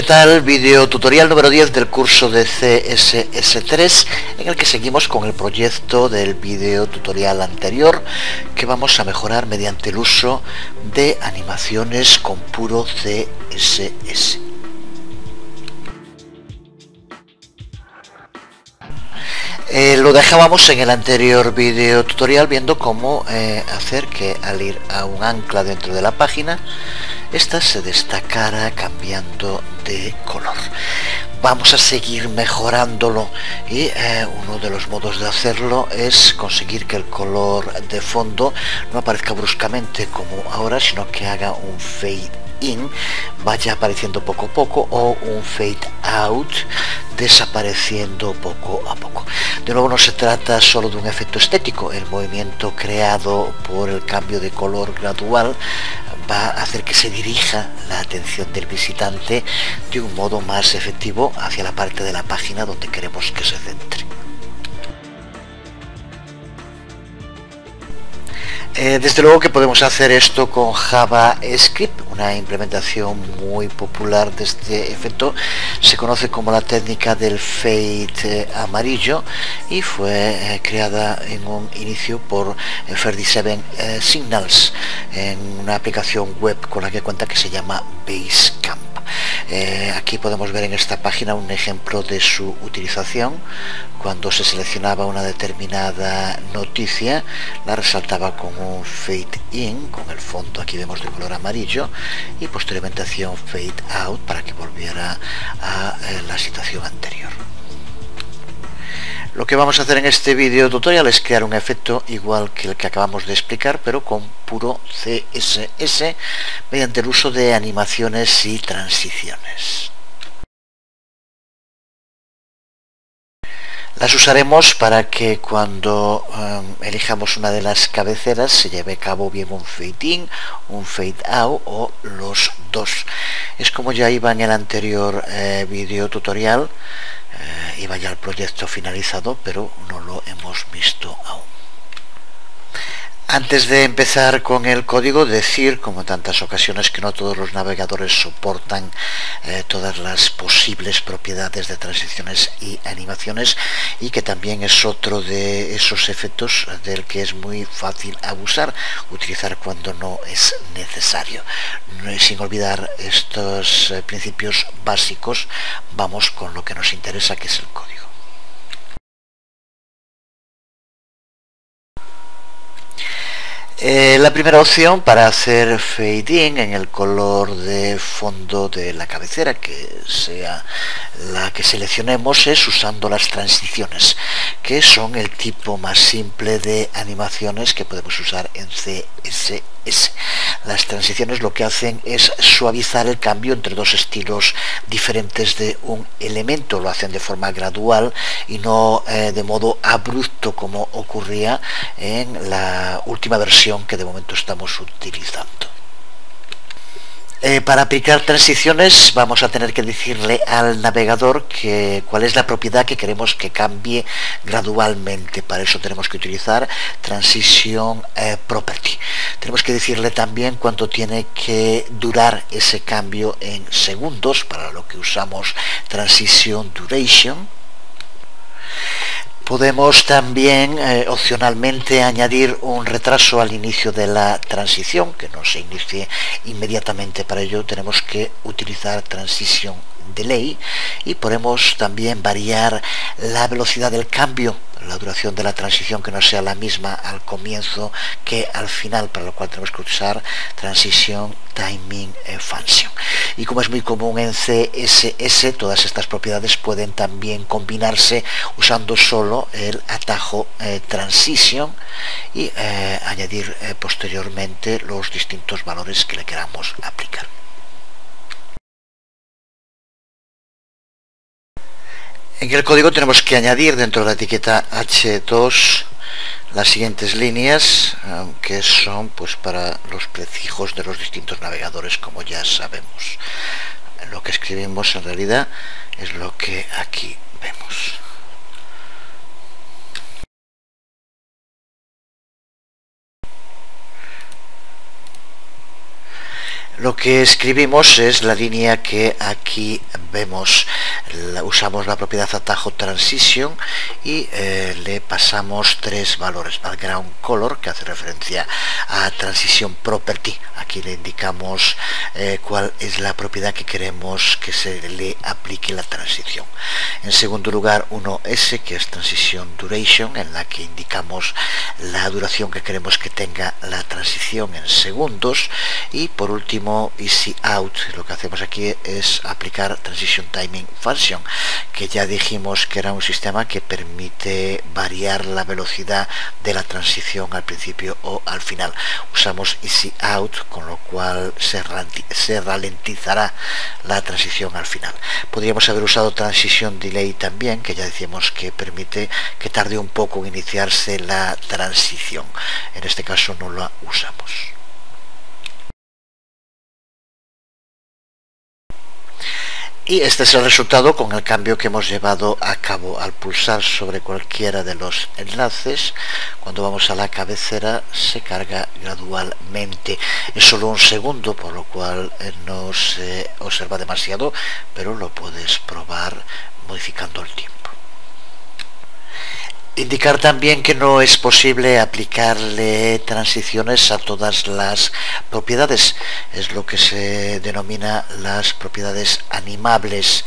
¿qué tal? Video tutorial número 10 del curso de CSS3, en el que seguimos con el proyecto del video tutorial anterior, que vamos a mejorar mediante el uso de animaciones con puro CSS. Lo dejábamos en el anterior video tutorial viendo cómo hacer que al ir a un ancla dentro de la página, esta se destacara cambiando de color. Vamos a seguir mejorándolo y uno de los modos de hacerlo es conseguir que el color de fondo no aparezca bruscamente como ahora, sino que haga un fade in, vaya apareciendo poco a poco, o un fade out, desapareciendo poco a poco. De nuevo, no se trata solo de un efecto estético. El movimiento creado por el cambio de color gradual va a hacer que se dirija la atención del visitante de un modo más efectivo hacia la parte de la página donde queremos que se centre. Desde luego que podemos hacer esto con JavaScript, una implementación muy popular de este efecto. Se conoce como la técnica del fade amarillo y fue creada en un inicio por 37 Signals, en una aplicación web con la que cuenta, que se llama Basecamp. Aquí podemos ver en esta página un ejemplo de su utilización. Cuando se seleccionaba una determinada noticia, la resaltaba con un fade in, con el fondo aquí vemos de color amarillo, y posteriormente hacía un fade out para que volviera a la situación anterior. Lo que vamos a hacer en este video tutorial es crear un efecto igual que el que acabamos de explicar, pero con puro CSS, mediante el uso de animaciones y transiciones. Las usaremos para que cuando elijamos una de las cabeceras se lleve a cabo bien un fade in, un fade out o los dos. Es como ya iba en el anterior video tutorial, iba ya el proyecto finalizado, pero no lo hemos visto aún. Antes de empezar con el código, decir, como en tantas ocasiones, que no todos los navegadores soportan todas las posibles propiedades de transiciones y animaciones, y que también es otro de esos efectos del que es muy fácil abusar, utilizar cuando no es necesario. Sin olvidar estos principios básicos, vamos con lo que nos interesa, que es el código. La primera opción para hacer fade in en el color de fondo de la cabecera, que sea la que seleccionemos, es usando las transiciones, que son el tipo más simple de animaciones que podemos usar en CSS. Las transiciones lo que hacen es suavizar el cambio entre dos estilos diferentes de un elemento. Lo hacen de forma gradual y no de modo abrupto, como ocurría en la última versión que de momento estamos utilizando. Para aplicar transiciones vamos a tener que decirle al navegador cuál es la propiedad que queremos que cambie gradualmente. Para eso tenemos que utilizar Transition Property. Tenemos que decirle también cuánto tiene que durar ese cambio en segundos, para lo que usamos Transition Duration. Podemos también opcionalmente añadir un retraso al inicio de la transición, que no se inicie inmediatamente. Para ello tenemos que utilizar Transition Delay, y podemos también variar la velocidad del cambio, la duración de la transición, que no sea la misma al comienzo que al final, para lo cual tenemos que usar Transition Timing Function. Y como es muy común en CSS, todas estas propiedades pueden también combinarse usando solo el atajo Transition y añadir posteriormente los distintos valores que le queramos aplicar. En el código tenemos que añadir dentro de la etiqueta H2 las siguientes líneas, que son pues para los prefijos de los distintos navegadores, como ya sabemos. Lo que escribimos en realidad es lo que aquí vemos. Lo que escribimos es la línea que aquí vemos. Usamos la propiedad atajo transition y le pasamos tres valores: background color, que hace referencia a transition property. Aquí le indicamos cuál es la propiedad que queremos que se le aplique la transición. En segundo lugar, 1s, que es transition duration, en la que indicamos la duración que queremos que tenga la transición en segundos. Y por último, easy out, lo que hacemos aquí es aplicar transition timing function, que ya dijimos que era un sistema que permite variar la velocidad de la transición al principio o al final. Usamos easy out, con lo cual se ralentizará la transición al final. Podríamos haber usado transition delay también, que ya decíamos que permite que tarde un poco en iniciarse la transición. En este caso no la usamos. Y este es el resultado con el cambio que hemos llevado a cabo. Al pulsar sobre cualquiera de los enlaces, cuando vamos a la cabecera se carga gradualmente. Es solo un segundo, por lo cual no se observa demasiado, pero lo puedes probar modificando el tiempo. Indicar también que no es posible aplicarle transiciones a todas las propiedades. Es lo que se denomina las propiedades animables.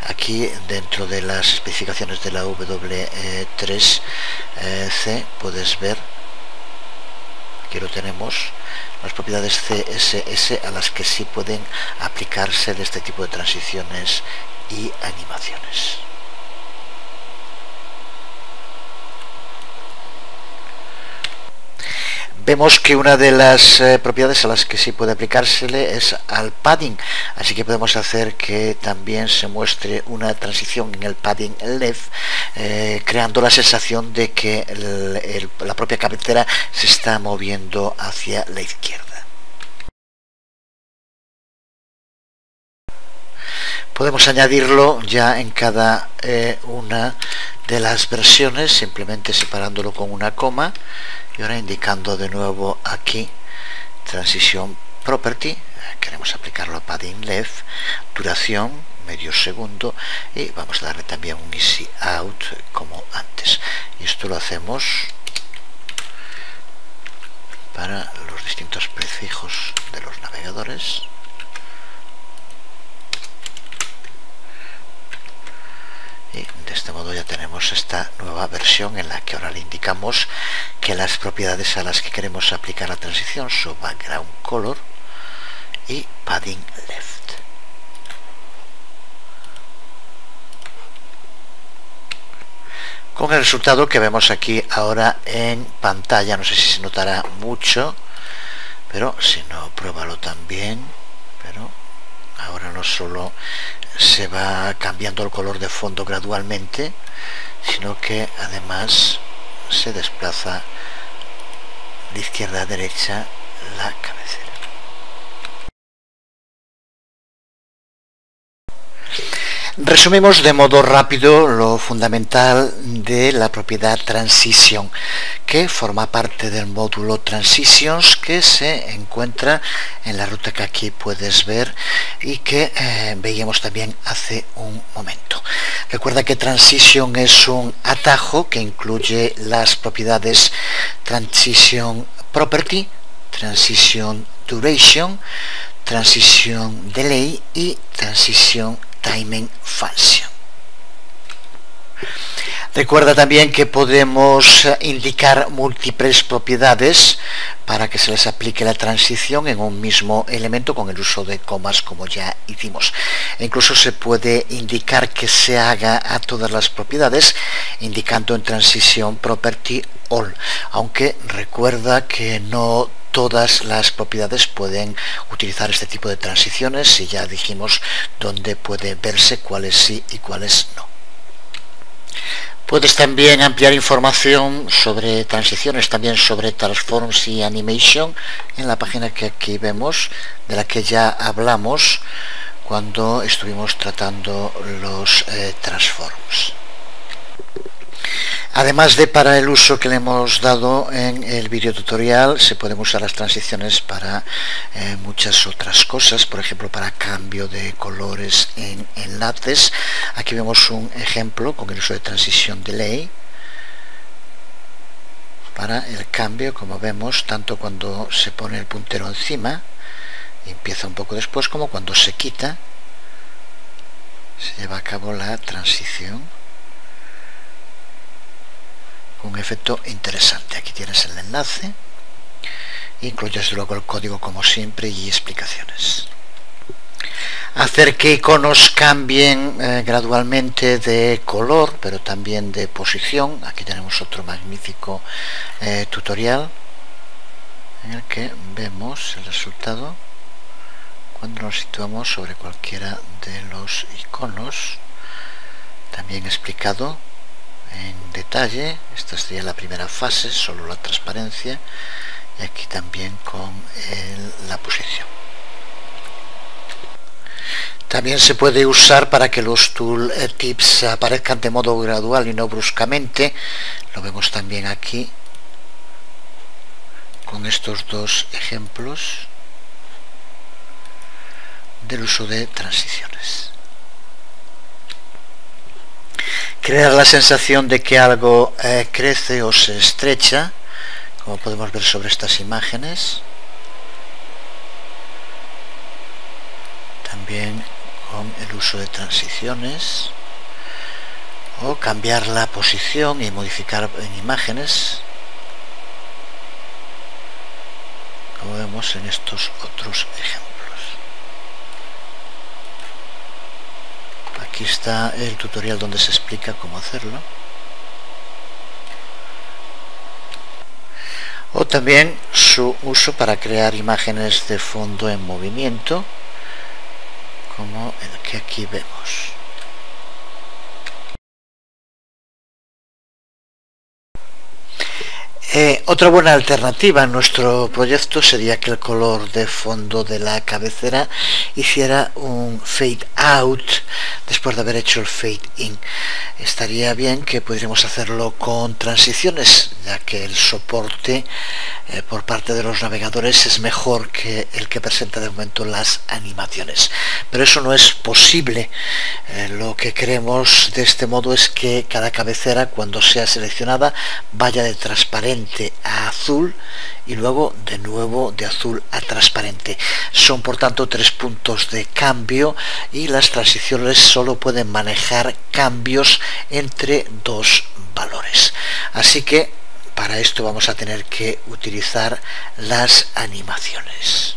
Aquí, dentro de las especificaciones de la W3C, puedes ver, aquí lo tenemos, las propiedades CSS a las que sí pueden aplicarse de este tipo de transiciones y animaciones. Vemos que una de las propiedades a las que sí puede aplicársele es al padding, así que podemos hacer que también se muestre una transición en el padding left, creando la sensación de que la propia cabecera se está moviendo hacia la izquierda. Podemos añadirlo ya en cada una de las versiones, simplemente separándolo con una coma. Y ahora indicando de nuevo aquí transition property, queremos aplicarlo a padding left, duración medio segundo, y vamos a darle también un easy out como antes. Y esto lo hacemos para los distintos prefijos de los navegadores. Y de este modo ya tenemos esta nueva versión en la que ahora le indicamos que las propiedades a las que queremos aplicar la transición son background color y padding left. Con el resultado que vemos aquí ahora en pantalla. No sé si se notará mucho, pero si no, pruébalo también. Pero ahora no solo se va cambiando el color de fondo gradualmente, sino que además se desplaza de izquierda a derecha la cabecera. Resumimos de modo rápido lo fundamental de la propiedad transition, que forma parte del módulo transitions, que se encuentra en la ruta que aquí puedes ver y que veíamos también hace un momento. Recuerda que transition es un atajo que incluye las propiedades transition property, transition duration, transition delay y transition timing function. Recuerda también que podemos indicar múltiples propiedades para que se les aplique la transición en un mismo elemento con el uso de comas, como ya hicimos. E incluso se puede indicar que se haga a todas las propiedades indicando en transition property all, aunque recuerda que no todas las propiedades pueden utilizar este tipo de transiciones, y ya dijimos dónde puede verse cuáles sí y cuáles no. Puedes también ampliar información sobre transiciones, también sobre transforms y animation, en la página que aquí vemos, de la que ya hablamos cuando estuvimos tratando los transforms. Además de para el uso que le hemos dado en el vídeo tutorial, se pueden usar las transiciones para muchas otras cosas, por ejemplo para cambio de colores en enlaces. Aquí vemos un ejemplo con el uso de transición delay para el cambio, como vemos, tanto cuando se pone el puntero encima y empieza un poco después, como cuando se quita, se lleva a cabo la transición. Un efecto interesante. Aquí tienes el enlace, incluyes luego el código como siempre y explicaciones. Hacer que iconos cambien gradualmente de color, pero también de posición. Aquí tenemos otro magnífico tutorial en el que vemos el resultado cuando nos situamos sobre cualquiera de los iconos, también explicado en detalle. Esta sería la primera fase, solo la transparencia, y aquí también con la posición. También se puede usar para que los tooltips aparezcan de modo gradual y no bruscamente. Lo vemos también aquí con estos dos ejemplos del uso de transiciones. Crear la sensación de que algo crece o se estrecha, como podemos ver sobre estas imágenes. También con el uso de transiciones, o cambiar la posición y modificar en imágenes, como vemos en estos otros ejemplos. Aquí está el tutorial donde se explica cómo hacerlo. O también su uso para crear imágenes de fondo en movimiento, como el que aquí vemos. Otra buena alternativa en nuestro proyecto sería que el color de fondo de la cabecera hiciera un fade out después de haber hecho el fade in. Estaría bien que pudiéramos hacerlo con transiciones, ya que el soporte por parte de los navegadores es mejor que el que presenta de momento las animaciones, pero eso no es posible. Lo que queremos de este modo es que cada cabecera, cuando sea seleccionada, vaya de transparente a azul y luego de nuevo de azul a transparente. Son por tanto 3 puntos de cambio, y las transiciones solo pueden manejar cambios entre 2 valores. Así que para esto vamos a tener que utilizar las animaciones.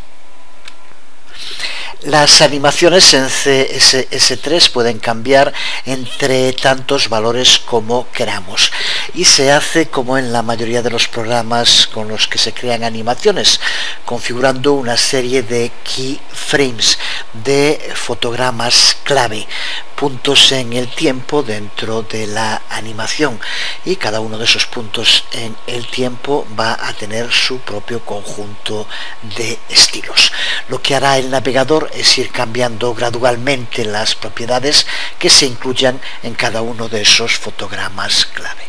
Las animaciones en CSS3 pueden cambiar entre tantos valores como queramos, y se hace como en la mayoría de los programas con los que se crean animaciones, configurando una serie de keyframes, de fotogramas clave, puntos en el tiempo dentro de la animación, y cada uno de esos puntos en el tiempo va a tener su propio conjunto de estilos. Lo que hará el navegador es ir cambiando gradualmente las propiedades que se incluyan en cada uno de esos fotogramas clave.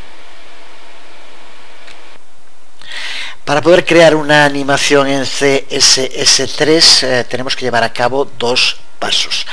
Para poder crear una animación en CSS3 tenemos que llevar a cabo 2 pasos.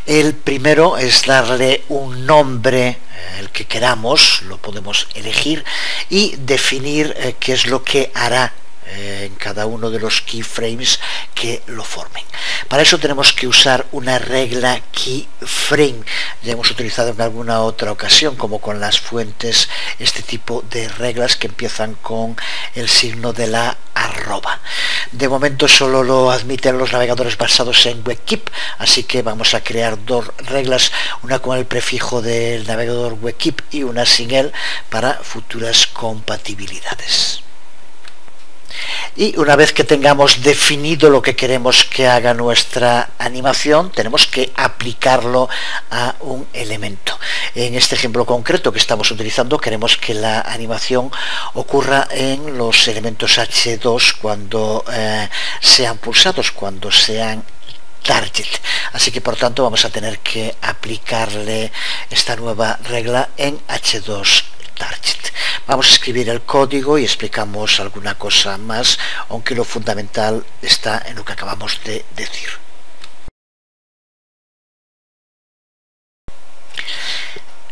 El primero es darle un nombre, el que queramos, lo podemos elegir, y definir qué es lo que hará en cada uno de los keyframes que lo formen. Para eso tenemos que usar una regla keyframe. Ya hemos utilizado en alguna otra ocasión, como con las fuentes, este tipo de reglas que empiezan con el signo de la arroba. De momento solo lo admiten los navegadores basados en WebKit, así que vamos a crear 2 reglas, una con el prefijo del navegador WebKit y una sin él, para futuras compatibilidades. Y una vez que tengamos definido lo que queremos que haga nuestra animación, tenemos que aplicarlo a un elemento. En este ejemplo concreto que estamos utilizando, queremos que la animación ocurra en los elementos H2 cuando sean pulsados, cuando sean target. Así que por tanto vamos a tener que aplicarle esta nueva regla en H2 target. Vamos a escribir el código y explicamos alguna cosa más, aunque lo fundamental está en lo que acabamos de decir.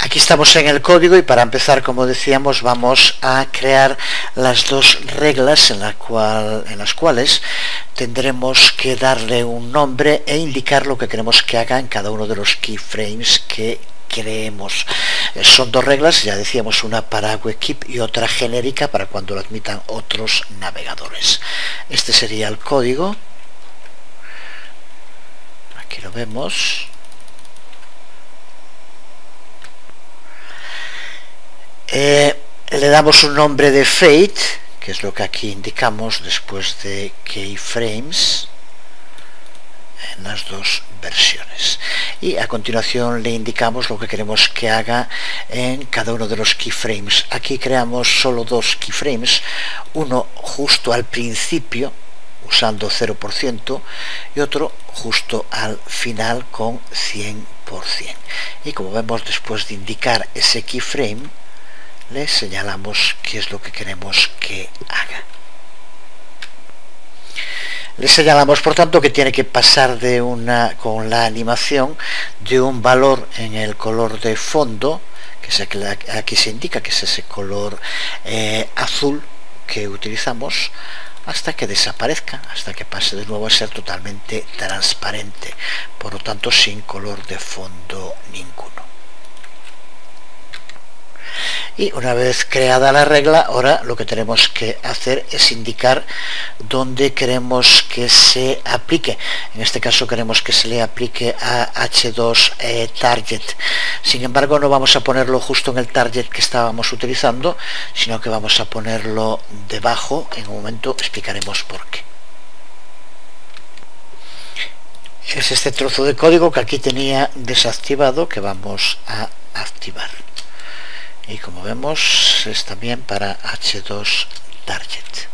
Aquí estamos en el código y para empezar, como decíamos, vamos a crear las dos reglas en las cuales tendremos que darle un nombre e indicar lo que queremos que haga en cada uno de los keyframes que creemos. Son dos reglas, ya decíamos, una para WebKit y otra genérica para cuando lo admitan otros navegadores. Este sería el código. Aquí lo vemos. Le damos un nombre de Fate, que es lo que aquí indicamos después de keyframes en las dos versiones, y a continuación le indicamos lo que queremos que haga en cada uno de los keyframes. Aquí creamos solo dos keyframes, uno justo al principio usando 0% y otro justo al final con 100%, y como vemos, después de indicar ese keyframe le señalamos qué es lo que queremos que haga. Le señalamos, por tanto, que tiene que pasar con la animación de un valor en el color de fondo, que es aquí se indica que es ese color azul que utilizamos, hasta que desaparezca, hasta que pase de nuevo a ser totalmente transparente, por lo tanto sin color de fondo ninguno. Y una vez creada la regla, ahora lo que tenemos que hacer es indicar dónde queremos que se aplique. En este caso queremos que se le aplique a H2 target. Sin embargo, no vamos a ponerlo justo en el target que estábamos utilizando, sino que vamos a ponerlo debajo. En un momento explicaremos por qué. Es este trozo de código que aquí tenía desactivado que vamos a activar. Y como vemos, es también para H2 target.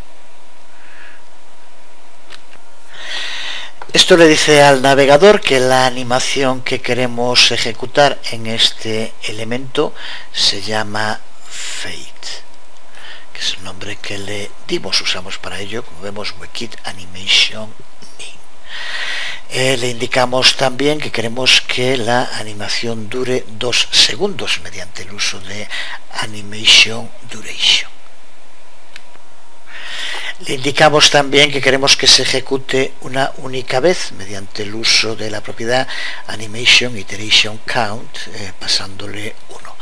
Esto le dice al navegador que la animación que queremos ejecutar en este elemento se llama Fate, que es el nombre que le dimos. Usamos para ello, como vemos, WebKit Animation Name. Le indicamos también que queremos que la animación dure 2 segundos mediante el uso de Animation Duration. Le indicamos también que queremos que se ejecute una única vez mediante el uso de la propiedad Animation Iteration Count, pasándole 1.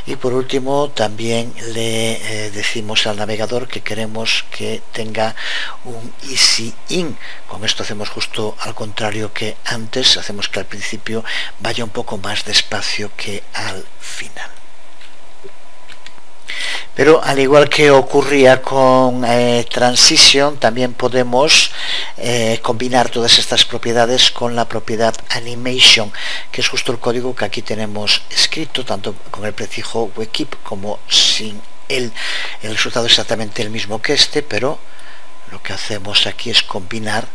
Y por último también le decimos al navegador que queremos que tenga un easy in. Con esto hacemos justo al contrario que antes, hacemos que al principio vaya un poco más despacio que al final. Pero al igual que ocurría con Transition, también podemos combinar todas estas propiedades con la propiedad Animation, que es justo el código que aquí tenemos escrito, tanto con el prefijo WebKit como sin él. El resultado es exactamente el mismo que este, pero lo que hacemos aquí es combinar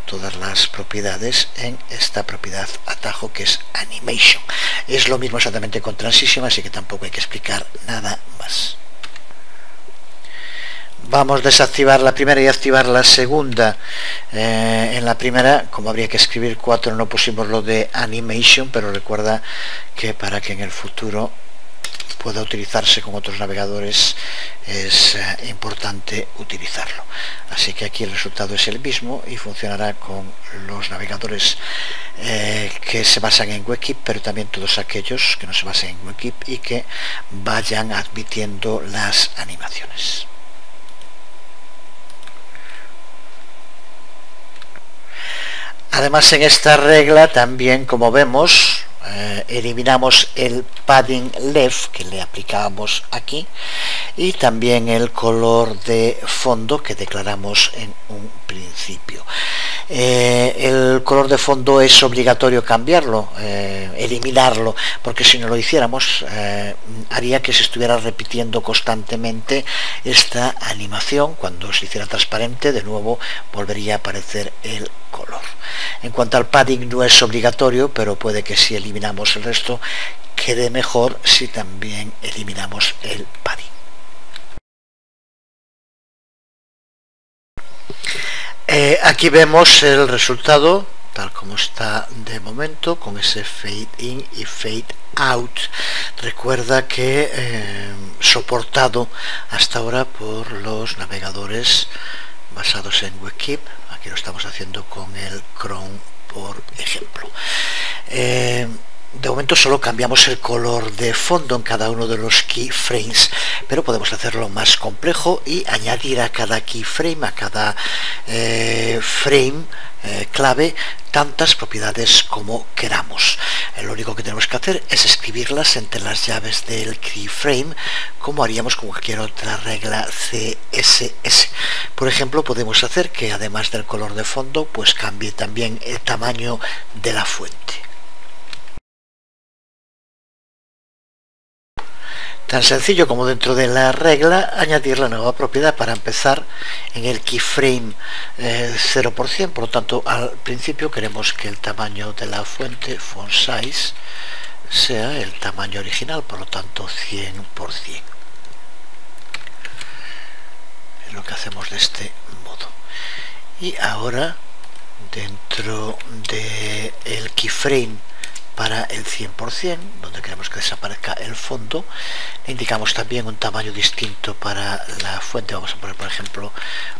todas las propiedades en esta propiedad atajo que es Animation. Es lo mismo exactamente con Transition, así que tampoco hay que explicar nada más. Vamos a desactivar la primera y activar la segunda. En la primera, como habría que escribir 4, no pusimos lo de Animation, pero recuerda que para que en el futuro pueda utilizarse con otros navegadores es importante utilizarlo. Así que aquí el resultado es el mismo y funcionará con los navegadores que se basan en WebKit, pero también todos aquellos que no se basen en WebKit y que vayan admitiendo las animaciones. Además, en esta regla también, como vemos, eliminamos el padding left que le aplicábamos aquí y también el color de fondo que declaramos en un principio. El color de fondo es obligatorio cambiarlo, eliminarlo, porque si no lo hiciéramos haría que se estuviera repitiendo constantemente esta animación. Cuando se hiciera transparente, de nuevo volvería a aparecer el color. En cuanto al padding, no es obligatorio, pero puede que si eliminamos el resto quede mejor si también eliminamos el padding. Aquí vemos el resultado tal como está de momento, con ese fade in y fade out. Recuerda que soportado hasta ahora por los navegadores basados en WebKit. Aquí lo estamos haciendo con el Chrome, por ejemplo. De momento solo cambiamos el color de fondo en cada uno de los keyframes, pero podemos hacerlo más complejo y añadir a cada keyframe, a cada frame clave, tantas propiedades como queramos. Lo único que tenemos que hacer es escribirlas entre las llaves del keyframe, como haríamos con cualquier otra regla CSS. Por ejemplo, podemos hacer que además del color de fondo, pues cambie también el tamaño de la fuente. Tan sencillo como dentro de la regla añadir la nueva propiedad. Para empezar, en el keyframe 0%, por lo tanto al principio queremos que el tamaño de la fuente, font size, sea el tamaño original, por lo tanto 100%. Es lo que hacemos de este modo. Y ahora, dentro del keyframe para el 100%, donde queremos que desaparezca el fondo, le indicamos también un tamaño distinto para la fuente. Vamos a poner, por ejemplo,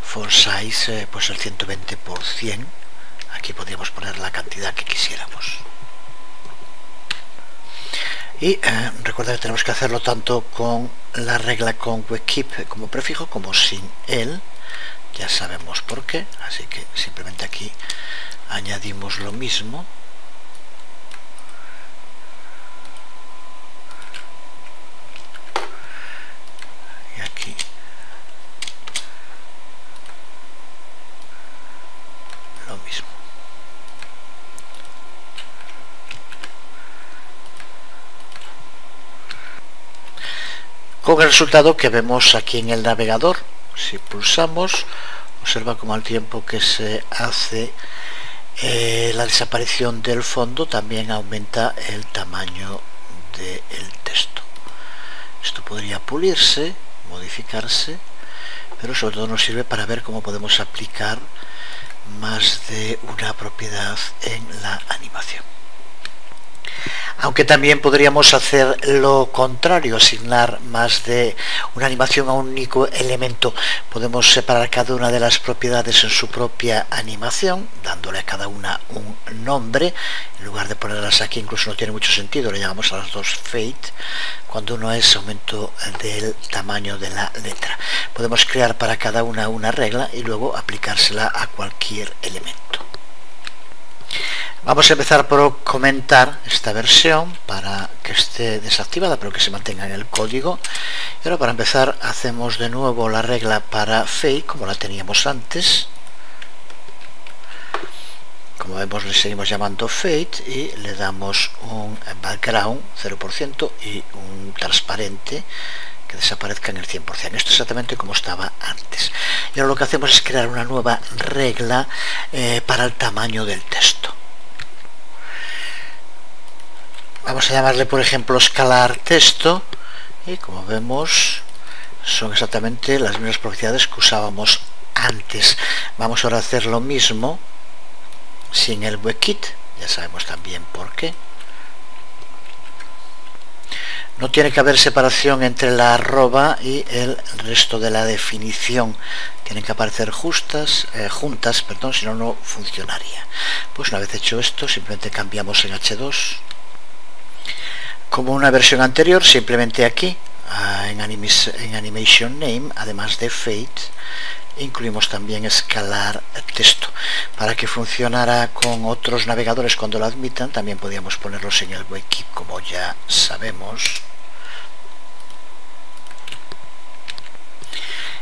font size, pues el 120%. Aquí podríamos poner la cantidad que quisiéramos. Y recuerda que tenemos que hacerlo tanto con la regla con WebKit como prefijo, como sin él. Ya sabemos por qué, así que simplemente aquí añadimos lo mismo. Y aquí lo mismo. Con el resultado que vemos aquí en el navegador. Si pulsamos, observa como al tiempo que se hace la desaparición del fondo, también aumenta el tamaño del texto. Esto podría pulirse, modificarse, pero sobre todo nos sirve para ver cómo podemos aplicar más de una propiedad en la animación. Aunque también podríamos hacer lo contrario, asignar más de una animación a un único elemento. Podemos separar cada una de las propiedades en su propia animación, dándole a cada una un nombre. En lugar de ponerlas aquí, incluso no tiene mucho sentido, le llamamos a las dos fade, cuando uno es aumento del tamaño de la letra. Podemos crear para cada una regla y luego aplicársela a cualquier elemento. Vamos a empezar por comentar esta versión para que esté desactivada, pero que se mantenga en el código. Y ahora, para empezar, hacemos de nuevo la regla para fade como la teníamos antes. Como vemos, le seguimos llamando fade y le damos un background 0% y un transparente que desaparezca en el 100%. Esto es exactamente como estaba antes. Y ahora lo que hacemos es crear una nueva regla para el tamaño del texto. Vamos a llamarle, por ejemplo, escalar texto, y como vemos son exactamente las mismas propiedades que usábamos antes. Vamos ahora a hacer lo mismo sin el WebKit, ya sabemos también por qué. No tiene que haber separación entre la arroba y el resto de la definición. Tienen que aparecer juntas, si no, no funcionaría. Pues una vez hecho esto, simplemente cambiamos en H2. Como una versión anterior, simplemente aquí, en Animation Name, además de fade, incluimos también escalar texto. Para que funcionara con otros navegadores cuando lo admitan, también podíamos ponerlos en el WebKit, como ya sabemos.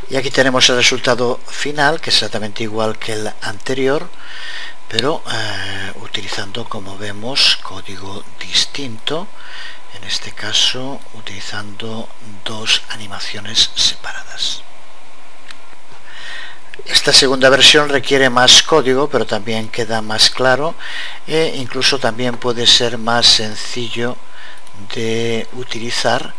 Y aquí tenemos el resultado final, que es exactamente igual que el anterior, pero utilizando, como vemos, código distinto. En este caso, utilizando dos animaciones separadas. Esta segunda versión requiere más código, pero también queda más claro e incluso también puede ser más sencillo de utilizar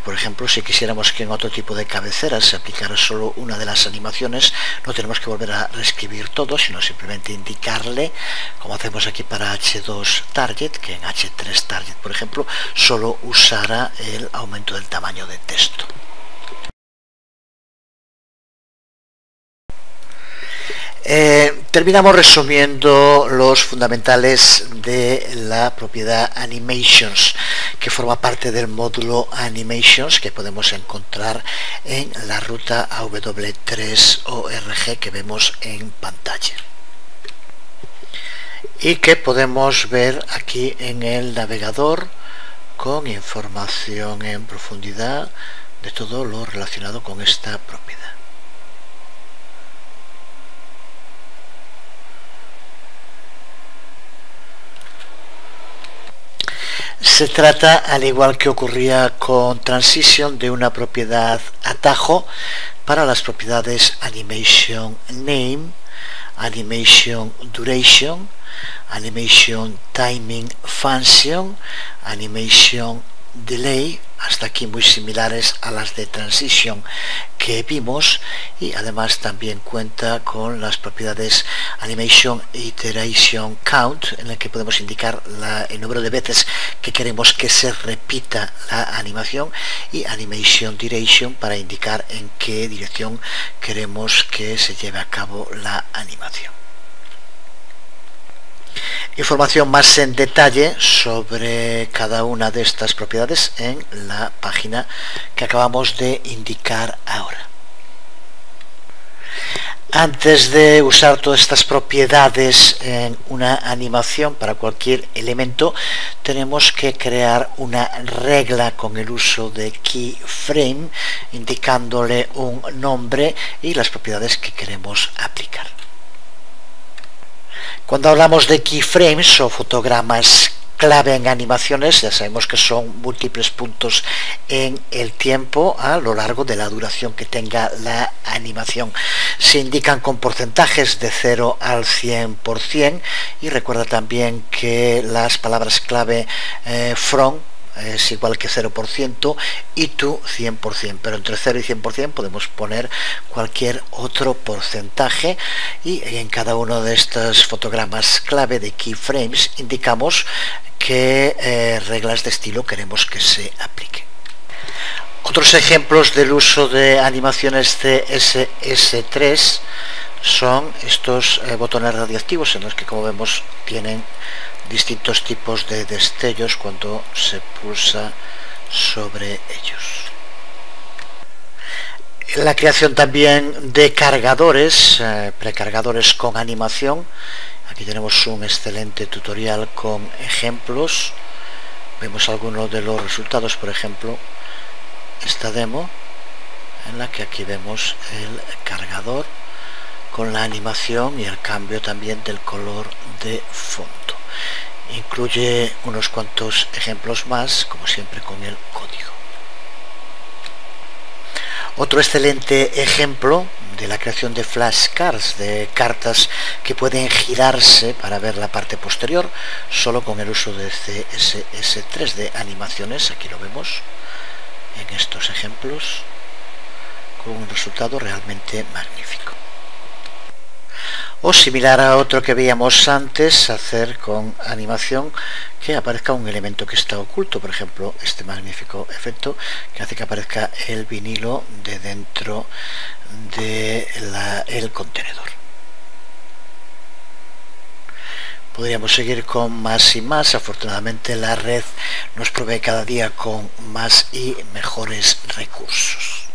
Por ejemplo, si quisiéramos que en otro tipo de cabeceras se aplicara solo una de las animaciones, no tenemos que volver a reescribir todo, sino simplemente indicarle, como hacemos aquí para H2 Target, que en H3 Target, por ejemplo, solo usara el aumento del tamaño de texto. Terminamos resumiendo los fundamentales de la propiedad Animations, que forma parte del módulo Animations que podemos encontrar en la ruta AW3ORG que vemos en pantalla y que podemos ver aquí en el navegador con información en profundidad de todo lo relacionado con esta propiedad. Se trata, al igual que ocurría con Transition, de una propiedad atajo para las propiedades Animation Name, Animation Duration, Animation Timing Function, Animation Delay, hasta aquí muy similares a las de Transition que vimos, y además también cuenta con las propiedades Animation Iteration Count, en el que podemos indicar el número de veces que queremos que se repita la animación, y Animation Duration para indicar en qué dirección queremos que se lleve a cabo la animación. Información más en detalle sobre cada una de estas propiedades en la página que acabamos de indicar ahora. Antes de usar todas estas propiedades en una animación para cualquier elemento, tenemos que crear una regla con el uso de keyframe, indicándole un nombre y las propiedades que queremos aplicar. Cuando hablamos de keyframes o fotogramas clave en animaciones, ya sabemos que son múltiples puntos en el tiempo a lo largo de la duración que tenga la animación. Se indican con porcentajes de 0 al 100%, y recuerda también que las palabras clave from es igual que 0% y to 100%, pero entre 0 y 100% podemos poner cualquier otro porcentaje, y en cada uno de estos fotogramas clave de keyframes indicamos qué reglas de estilo queremos que se apliquen. Otros ejemplos del uso de animaciones CSS3 son estos botones radiactivos, en los que, como vemos, tienen distintos tipos de destellos cuando se pulsa sobre ellos. La creación también de cargadores, precargadores con animación. Aquí tenemos un excelente tutorial con ejemplos. Vemos algunos de los resultados, por ejemplo, esta demo, en la que aquí vemos el cargador con la animación y el cambio también del color de fondo. Incluye unos cuantos ejemplos más, como siempre, con el código. Otro excelente ejemplo de la creación de flashcards, de cartas que pueden girarse para ver la parte posterior, solo con el uso de CSS3 de animaciones. Aquí lo vemos en estos ejemplos, con un resultado realmente magnífico. O similar a otro que veíamos antes, hacer con animación que aparezca un elemento que está oculto, por ejemplo este magnífico efecto que hace que aparezca el vinilo de dentro del contenedor. Podríamos seguir con más y más. Afortunadamente la red nos provee cada día con más y mejores recursos.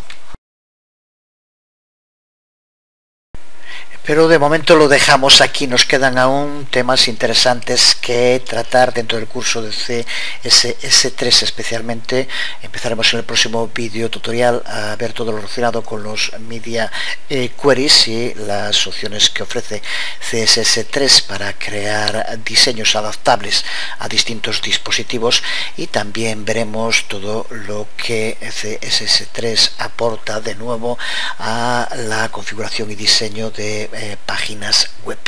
Pero de momento lo dejamos aquí. Nos quedan aún temas interesantes que tratar dentro del curso de CSS3 especialmente. Empezaremos en el próximo vídeo tutorial a ver todo lo relacionado con los media queries y las opciones que ofrece CSS3 para crear diseños adaptables a distintos dispositivos, y también veremos todo lo que CSS3 aporta de nuevo a la configuración y diseño de páginas web.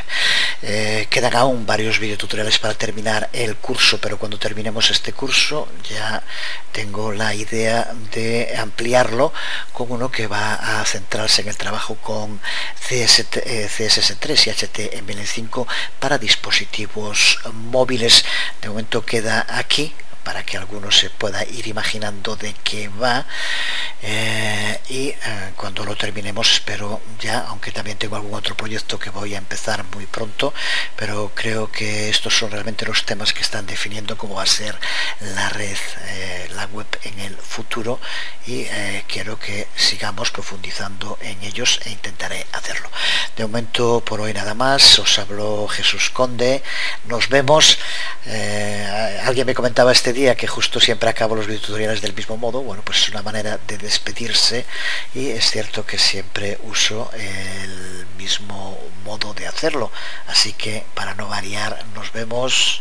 Quedan aún varios videotutoriales para terminar el curso, pero cuando terminemos este curso ya tengo la idea de ampliarlo con uno que va a centrarse en el trabajo con CSS3 y HTML5 para dispositivos móviles. De momento queda aquí para que alguno se pueda ir imaginando de qué va, y cuando lo terminemos espero ya, aunque también tengo algún otro proyecto que voy a empezar muy pronto, pero creo que estos son realmente los temas que están definiendo cómo va a ser la red, la web en el futuro, y quiero que sigamos profundizando en ellos e intentaré hacerlo. De momento por hoy nada más, os habló Jesús Conde, nos vemos. Alguien me comentaba este día que justo siempre acabo los videotutoriales del mismo modo. Bueno, pues es una manera de despedirse, y es cierto que siempre uso el mismo modo de hacerlo, así que para no variar, nos vemos.